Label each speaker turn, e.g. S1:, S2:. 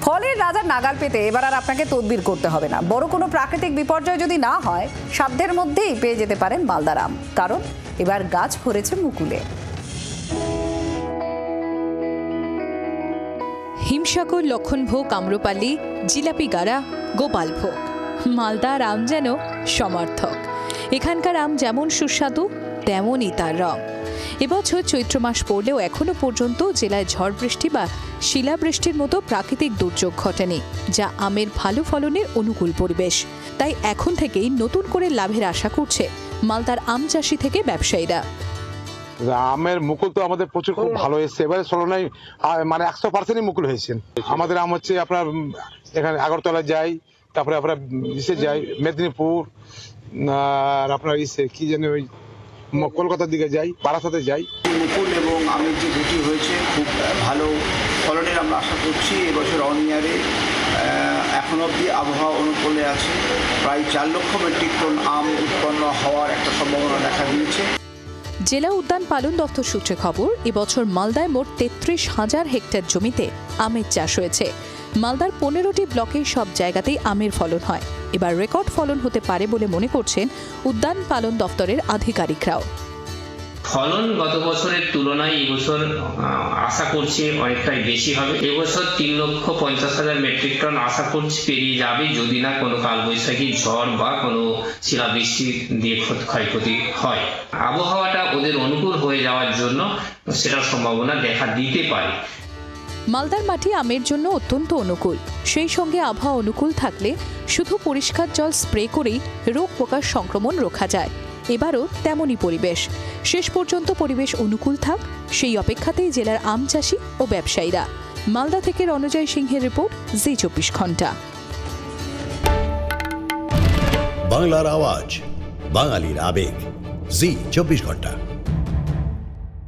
S1: ফলের রাজার নাগাল পেতে এবার আর আপনাকে তদবির করতে হবে না। বড় কোনো প্রাকৃতিক বিপর্যয় যদি না হয়, সাধ্যের মধ্যেই পেয়ে যেতে পারেন মালদার আম। কারণ এবার গাছ ভরেছে মুকুলে।
S2: হিমসাগর, লক্ষণভোগ, আম্রপালি, জিলাপি গাড়া, গোপালভোগ, মালদার আম যেন সমর্থক। এখানকার আম যেমন সুস্বাদু তেমনই তার রং। এবছর চৈত্র মাস পড়লেও এখনো পর্যন্ত জেলায় ঝড় বৃষ্টি বা শিলাবৃষ্টির মতো প্রাকৃতিক দুর্যোগ ঘটেনি, যা আমের ভালো ফলনের অনুকূল পরিবেশ। তাই এখন থেকেই নতুন করে লাভের আশা করছে মালদার আম চাষি থেকে ব্যবসায়ীরা।
S3: আমের মুকুল তো আমাদের প্রচুর খুব ভালো এসছে, এবারে তুলনায় মানে 100%ই মুকুল হয়েছে। আমাদের আম হচ্ছে আপনার এখানে আগরতলা যাই, তারপরে আপনার ইসে যাই মেদিনীপুর, আর আপনার ইসে কি জানি ওই কলকাতার দিকে যাই, বারাসাতে যাই।
S4: মুকুল এবং আমের যে গুটি হয়েছে খুব ভালো ফলনের আমরা আশা করছি। এবছর অনিয়ারে এখন অবধি আবহাওয়া অনুকূলে আছে। প্রায় 4 লক্ষ মেট্রিক টন আম উৎপন্ন হওয়ার একটা সম্ভাবনা দেখা দিয়েছে।
S2: জেলা উদ্যান পালন দপ্তর সূত্রে খবর, এবছর মালদায় মোট 33,000 হেক্টর জমিতে আমের চাষ হয়েছে। মালদার 15টি ব্লকে সব জায়গাতেই আমের ফলন হয়। এবার রেকর্ড ফলন হতে পারে বলে মনে করছেন উদ্যান পালন দপ্তরের আধিকারিকরাও।
S5: ফলন গত বছরের তুলনায় এবছর আশা করছি অনেকটাই বেশি হবে। এবছর 3,50,000 মেট্রিক টন আশা করছি পেরিয়ে যাবে, যদি না কোনো কালবৈশাখী ঝড় বা কোনো শিলাবৃষ্টি দিয়ে ক্ষয়ক্ষতি হয়। আবহাওয়াটা ওদের অনুকূল হয়ে যাওয়ার জন্য সেটার সম্ভাবনা দেখা দিতে পারে।
S2: মালদার মাটি আমের জন্য অত্যন্ত অনুকূল। সেই সঙ্গে আবহাওয়া অনুকূল থাকলে শুধু পরিষ্কার জল স্প্রে করেই রোগ পোকার সংক্রমণ রোখা যায়। এবারও তেমনই পরিবেশ। শেষ পর্যন্ত পরিবেশ অনুকূল থাক, সেই অপেক্ষাতেই জেলার আম চাষি ও ব্যবসায়ীরা। মালদা থেকে রণজয় সিংহের রিপোর্ট, জি 24 ঘন্টা।
S6: বাংলার আওয়াজ, বাঙালির আবেগ, জি 24 ঘন্টা।